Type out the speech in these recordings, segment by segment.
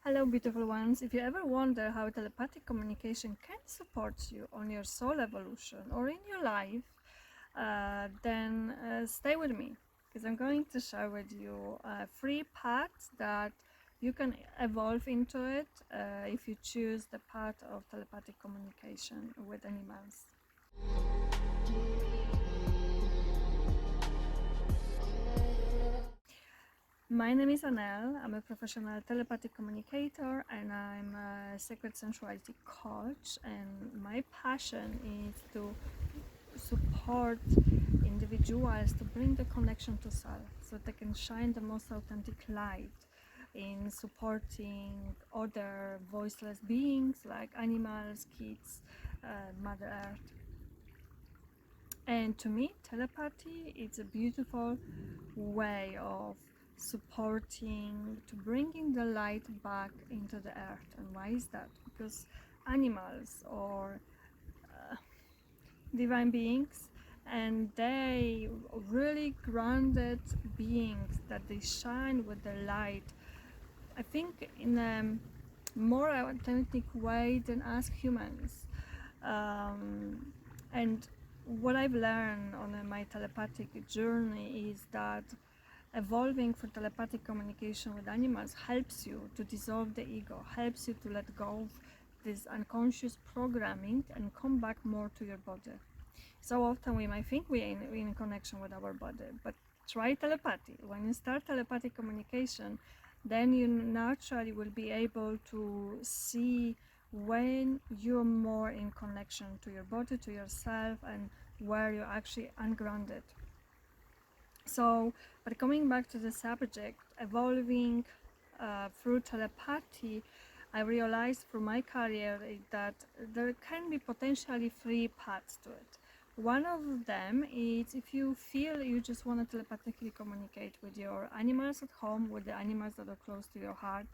Hello, beautiful ones. If you ever wonder how telepathic communication can support you on your soul evolution or in your life, then stay with me because I'm going to share with you three paths that you can evolve into it if you choose the path of telepathic communication with animals. My name is Anel. I'm a professional telepathic communicator and I'm a sacred sensuality coach. And my passion is to support individuals to bring the connection to self so they can shine the most authentic light in supporting other voiceless beings like animals, kids, Mother Earth. And to me, telepathy is a beautiful way of supporting to bringing the light back into the earth. And why is that? Because animals or divine beings, and they really grounded beings that they shine with the light, I think, in a more authentic way than us humans. And what I've learned on my telepathic journey is that evolving for telepathic communication with animals helps you to dissolve the ego, helps you to let go of this unconscious programming and come back more to your body. So often we might think we're in connection with our body, but try telepathy. When you start telepathic communication, then you naturally will be able to see when you're more in connection to your body, to yourself, and where you're actually ungrounded. So, but coming back to the subject, evolving through telepathy, I realized through my career that there can be potentially three paths to it. One of them is if you feel you just want to telepathically communicate with your animals at home, with the animals that are close to your heart,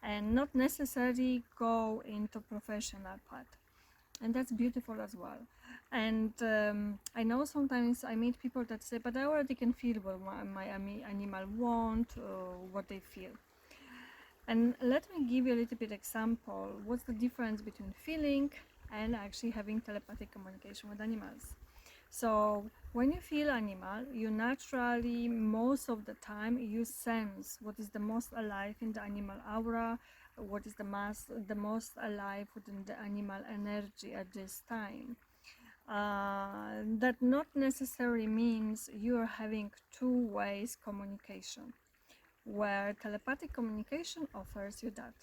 and not necessarily go into professional path, and that's beautiful as well. And I know sometimes I meet people that say, but I already can feel what my animal want, what they feel. And let me give you a little bit example what's the difference between feeling and actually having telepathic communication with animals. So when you feel animal, you naturally, most of the time, you sense what is the most alive in the animal aura, what is the most alive within the animal energy at this time. That not necessarily means you are having two ways communication, where telepathic communication offers you that.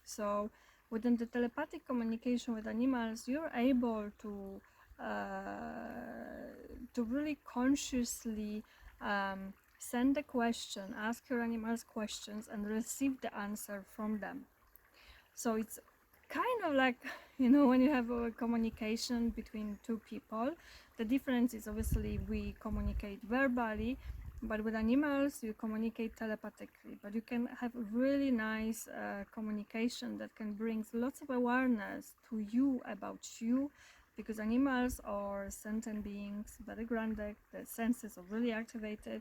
So within the telepathic communication with animals, you're able to really consciously send a question, ask your animals questions, and receive the answer from them. So it's kind of like, when you have a communication between two people, the difference is obviously we communicate verbally, but with animals you communicate telepathically. But you can have really nice communication that can bring lots of awareness to you about you, because animals are sentient beings, very grounded, the senses are really activated.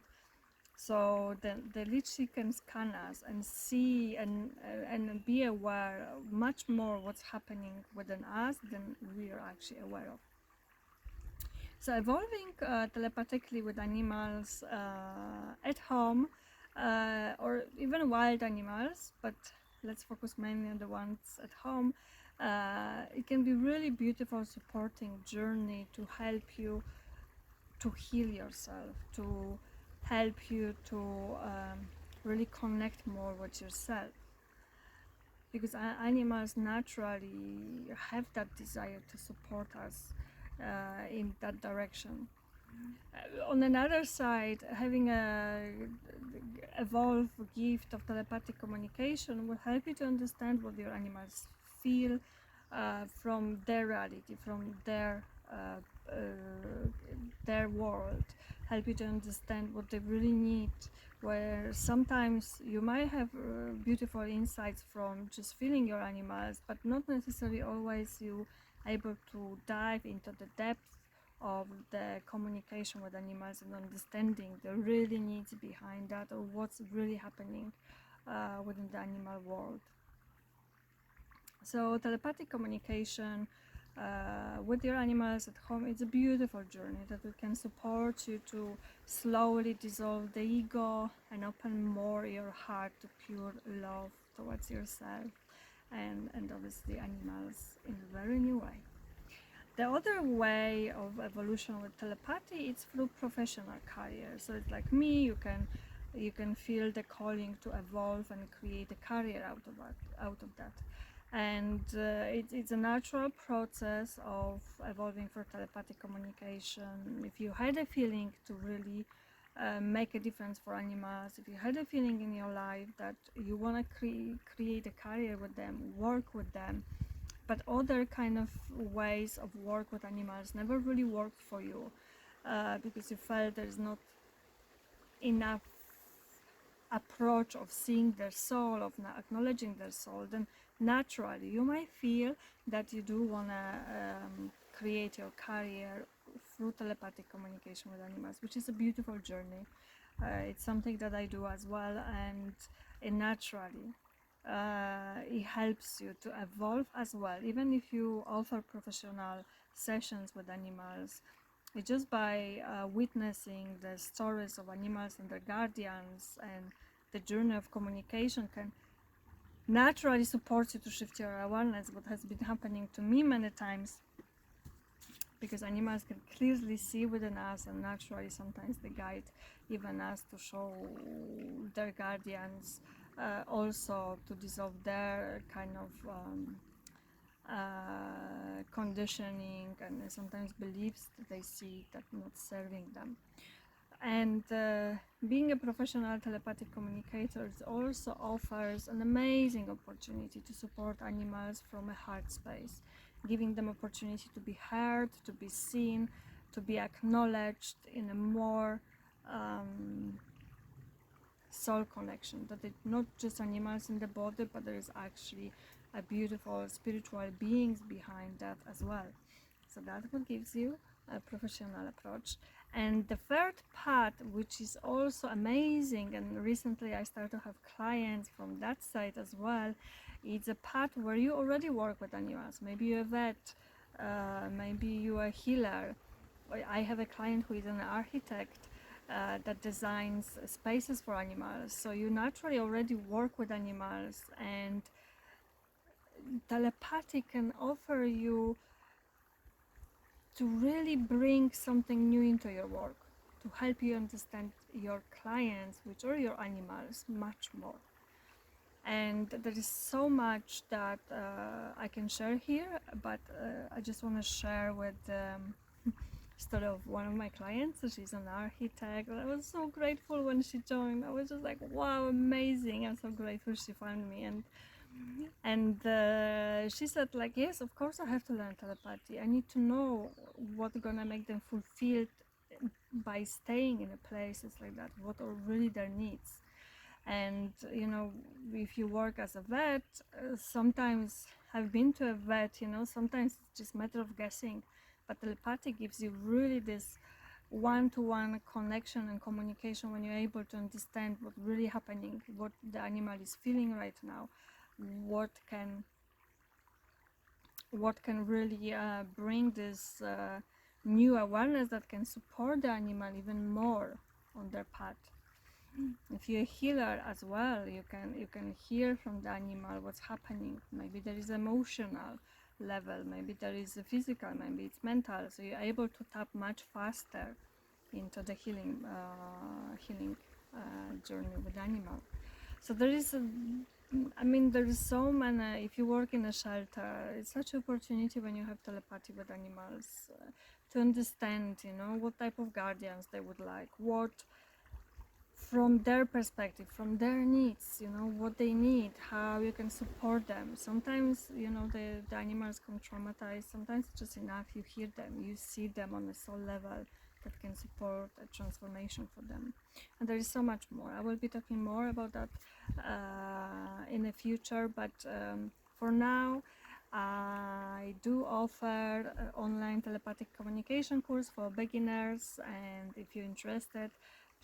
So the literally can scan us and see and be aware much more what's happening within us than we are actually aware of. So evolving telepathically with animals at home, or even wild animals, but let's focus mainly on the ones at home. It can be really beautiful supporting journey to help you to heal yourself, to help you to really connect more with yourself, because animals naturally have that desire to support us in that direction. On another side, having a evolved gift of telepathic communication will help you to understand what your animals feel from their reality, from uh, their world, help you to understand what they really need, where sometimes you might have beautiful insights from just feeling your animals, but not necessarily always you able to dive into the depth of the communication with animals and understanding the really needs behind that, or what's really happening within the animal world. So telepathic communication with your animals at home, it's a beautiful journey that we can support you to slowly dissolve the ego and open more your heart to pure love towards yourself and obviously animals in a very new way. The other way of evolution with telepathy is through professional career. So it's like me, you can feel the calling to evolve and create a career out of that. And it's a natural process of evolving for telepathic communication. If you had a feeling to really make a difference for animals, if you had a feeling in your life that you want to create a career with them, work with them, but other kind of ways of work with animals never really worked for you, because you felt there's not enough approach of seeing their soul, of acknowledging their soul, then naturally you might feel that you do want to create your career through telepathic communication with animals, which is a beautiful journey. It's something that I do as well, and it naturally it helps you to evolve as well. Even if you offer professional sessions with animals, it's just by witnessing the stories of animals and their guardians and the journey of communication can naturally support you to shift your awareness, what has been happening to me many times, because animals can clearly see within us, and naturally sometimes they guide even us to show their guardians, also to dissolve their kind of conditioning and sometimes beliefs that they see that not serving them. And being a professional telepathic communicator also offers an amazing opportunity to support animals from a heart space, giving them opportunity to be heard, to be seen, to be acknowledged in a more soul connection, that it's not just animals in the body, but there is actually a beautiful spiritual beings behind that as well. So that's what gives you a professional approach. And the third part, which is also amazing, and recently I started to have clients from that side as well, it's a part where you already work with animals. Maybe you're a vet, maybe you are a healer. I have a client who is an architect that designs spaces for animals. So you naturally already work with animals, and telepathy can offer you to really bring something new into your work, to help you understand your clients, which are your animals, much more. And there is so much that I can share here, but I just want to share with story of one of my clients. So she's an architect. I was so grateful when she joined. I was just like, wow, amazing. I'm so grateful she found me. And she said, like, yes, of course I have to learn telepathy. I need to know what's gonna make them fulfilled by staying in a places like that, what are really their needs. And you know, if you work as a vet, sometimes I've been to a vet, you know, sometimes it's just a matter of guessing, but telepathy gives you really this one-to-one connection and communication when you're able to understand what's really happening, what the animal is feeling right now, what can really bring this new awareness that can support the animal even more on their path. If you're a healer as well, you can hear from the animal what's happening. Maybe there is emotional level, maybe there is a physical, maybe it's mental. So you're able to tap much faster into the healing journey with the animal. So there is there is so many. If you work in a shelter, it's such an opportunity when you have telepathy with animals, to understand, you know, what type of guardians they would like, what from their perspective, from their needs, you know, what they need, how you can support them. Sometimes, you know, the animals come traumatized. Sometimes it's just enough you hear them, you see them on a soul level that can support a transformation for them. And there is so much more. I will be talking more about that in the future, but for now I do offer an online telepathic communication course for beginners, and if you're interested,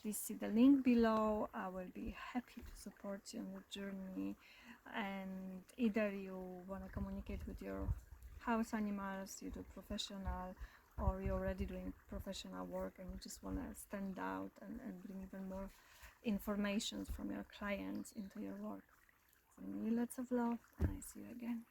please see the link below. I will be happy to support you on the journey, and either you want to communicate with your house animals, you do professional, or you're already doing professional work and you just want to stand out and bring even more information from your clients into your work. Send me lots of love, and I see you again.